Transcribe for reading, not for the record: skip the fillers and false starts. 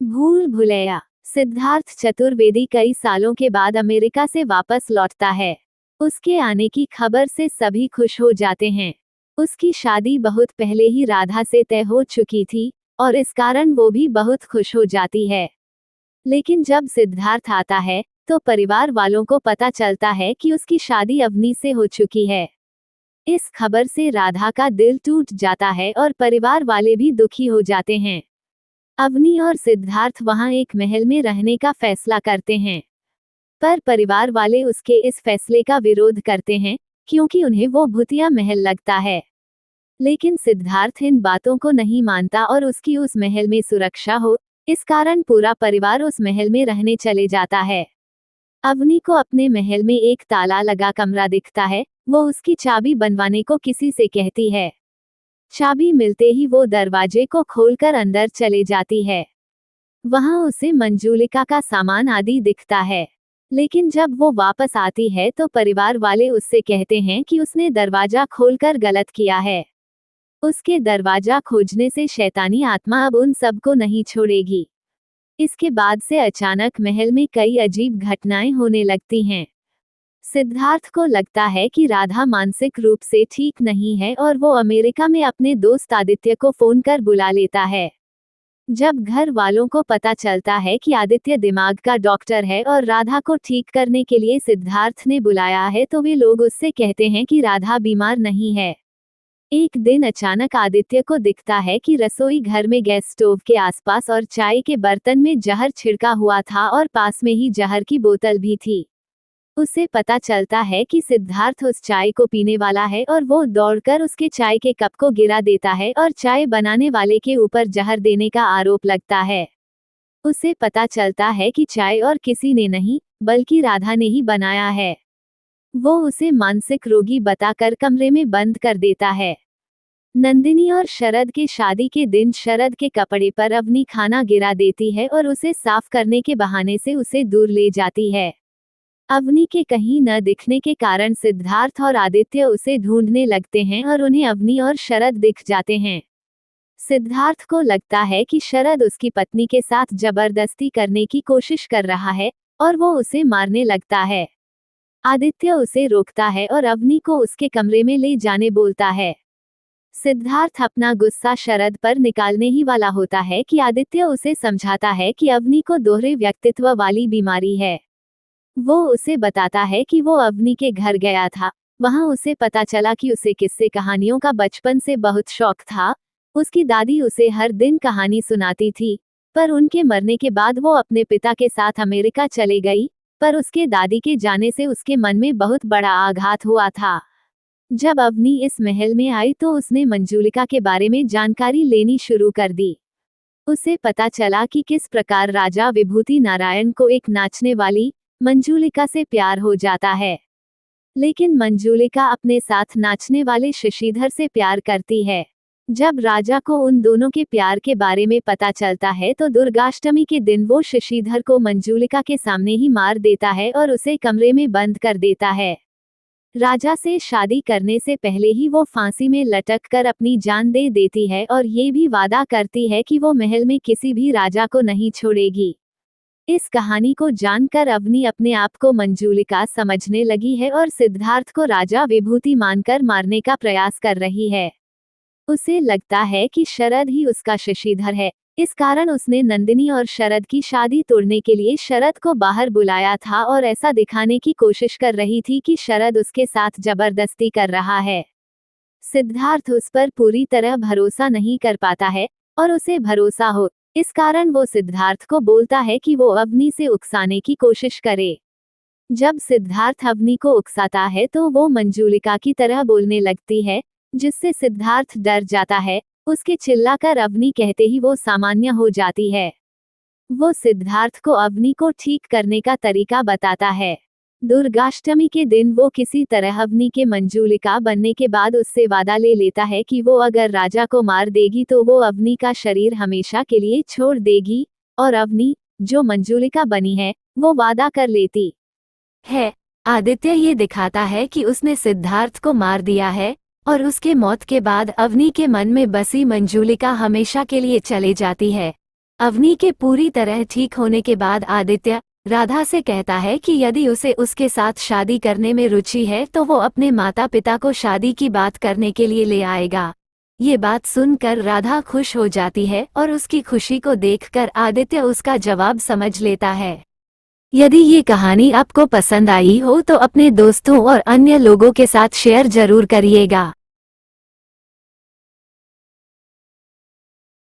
भूल भुलैया। सिद्धार्थ चतुर्वेदी कई सालों के बाद अमेरिका से वापस लौटता है। उसके आने की खबर से सभी खुश हो जाते हैं। उसकी शादी बहुत पहले ही राधा से तय हो चुकी थी और इस कारण वो भी बहुत खुश हो जाती है। लेकिन जब सिद्धार्थ आता है तो परिवार वालों को पता चलता है कि उसकी शादी अवनी से हो चुकी है। इस खबर से राधा का दिल टूट जाता है और परिवार वाले भी दुखी हो जाते हैं। अवनी और सिद्धार्थ वहां एक महल में रहने का फैसला करते हैं, पर परिवार वाले उसके इस फैसले का विरोध करते हैं क्योंकि उन्हें वो भूतिया महल लगता है। लेकिन सिद्धार्थ इन बातों को नहीं मानता और उसकी उस महल में सुरक्षा हो, इस कारण पूरा परिवार उस महल में रहने चले जाता है। अवनी को अपने महल में एक ताला लगा कमरा दिखता है। वो उसकी चाबी बनवाने को किसी से कहती है। चाबी मिलते ही वो दरवाजे को खोलकर अंदर चले जाती है। वहां उसे मंजूलिका का सामान आदि दिखता है। लेकिन जब वो वापस आती है तो परिवार वाले उससे कहते हैं कि उसने दरवाजा खोलकर गलत किया है। उसके दरवाजा खोजने से शैतानी आत्मा अब उन सबको नहीं छोड़ेगी। इसके बाद से अचानक महल में कई अजीब घटनाएं होने लगती हैं। सिद्धार्थ को लगता है कि राधा मानसिक रूप से ठीक नहीं है और वो अमेरिका में अपने दोस्त आदित्य को फोन कर बुला लेता है। जब घर वालों को पता चलता है कि आदित्य दिमाग का डॉक्टर है और राधा को ठीक करने के लिए सिद्धार्थ ने बुलाया है तो वे लोग उससे कहते हैं कि राधा बीमार नहीं है। एक दिन अचानक आदित्य को दिखता है कि रसोई घर में गैस स्टोव के आसपास और चाय के बर्तन में जहर छिड़का हुआ था और पास में ही जहर की बोतल भी थी। उसे पता चलता है कि सिद्धार्थ उस चाय को पीने वाला है और वो दौड़कर उसके चाय के कप को गिरा देता है और चाय बनाने वाले के ऊपर जहर देने का आरोप लगता है। उसे पता चलता है कि चाय और किसी ने नहीं बल्कि राधा ने ही बनाया है। वो उसे मानसिक रोगी बताकर कमरे में बंद कर देता है। नंदिनी और शरद के शादी के दिन शरद के कपड़े पर अवनी खाना गिरा देती है और उसे साफ करने के बहाने से उसे दूर ले जाती है। अवनी के कहीं न दिखने के कारण सिद्धार्थ और आदित्य उसे ढूंढने लगते हैं और उन्हें अवनी और शरद दिख जाते हैं। सिद्धार्थ को लगता है कि शरद उसकी पत्नी के साथ जबरदस्ती करने की कोशिश कर रहा है और वो उसे मारने लगता है। आदित्य उसे रोकता है और अवनी को उसके कमरे में ले जाने बोलता है। सिद्धार्थ अपना गुस्सा शरद पर निकालने ही वाला होता है कि आदित्य उसे समझाता है कि अवनी को दोहरे व्यक्तित्व वाली बीमारी है। वो उसे बताता है कि वो अवनी के घर गया था। वहां उसे पता चला कि उसे किस्से कहानियों का बचपन से बहुत शौक था। उसकी दादी उसे हर दिन कहानी सुनाती थी, पर उनके मरने के बाद वो अपने पिता के साथ अमेरिका चले गई। पर उसके दादी के जाने से उसके मन में बहुत बड़ा आघात हुआ था। जब अवनी इस महल में आई तो उसने मंजूलिका के बारे में जानकारी लेनी शुरू कर दी। उसे पता चला कि किस प्रकार राजा विभूति नारायण को एक नाचने वाली मंजूलिका से प्यार हो जाता है। लेकिन मंजूलिका अपने साथ नाचने वाले शशिधर से प्यार करती है। जब राजा को उन दोनों के प्यार के बारे में पता चलता है तो दुर्गाष्टमी के दिन वो शशिधर को मंजूलिका के सामने ही मार देता है और उसे कमरे में बंद कर देता है। राजा से शादी करने से पहले ही वो फांसी में लटक कर अपनी जान दे देती है और ये भी वादा करती है कि वो महल में किसी भी राजा को नहीं छोड़ेगी। इस कहानी को जानकर अवनी अपने आप को मंजूलिका समझने लगी है और सिद्धार्थ को राजा विभूति मानकर मारने का प्रयास कर रही है। उसे लगता है कि शरद ही उसका शशिधर है। इस कारण उसने नंदिनी और शरद की शादी तोड़ने के लिए शरद को बाहर बुलाया था और ऐसा दिखाने की कोशिश कर रही थी कि शरद उसके साथ जबरदस्ती कर रहा है। सिद्धार्थ उस पर पूरी तरह भरोसा नहीं कर पाता है और उसे भरोसा हो, इस कारण वो सिद्धार्थ को बोलता है कि वो अवनी से उकसाने की कोशिश करे। जब सिद्धार्थ अवनी को उकसाता है तो वो मंजूलिका की तरह बोलने लगती है, जिससे सिद्धार्थ डर जाता है। उसके चिल्लाकर अवनी कहते ही वो सामान्य हो जाती है। वो सिद्धार्थ को अवनी को ठीक करने का तरीका बताता है। दुर्गाष्टमी के दिन वो किसी तरह अवनी के मंजूलिका बनने के बाद उससे वादा ले लेता है कि वो अगर राजा को मार देगी तो वो अवनी का शरीर हमेशा के लिए छोड़ देगी, और अवनी, जो मंजूलिका बनी है, वो वादा कर लेती है। आदित्य ये दिखाता है कि उसने सिद्धार्थ को मार दिया है और उसके मौत के बाद अवनी के मन में बसी मंजूलिका हमेशा के लिए चले जाती है। अवनी के पूरी तरह ठीक होने के बाद आदित्य राधा से कहता है कि यदि उसे उसके साथ शादी करने में रुचि है तो वो अपने माता पिता को शादी की बात करने के लिए ले आएगा। ये बात सुनकर राधा खुश हो जाती है और उसकी खुशी को देखकर आदित्य उसका जवाब समझ लेता है। यदि ये कहानी आपको पसंद आई हो तो अपने दोस्तों और अन्य लोगों के साथ शेयर जरूर करिएगा।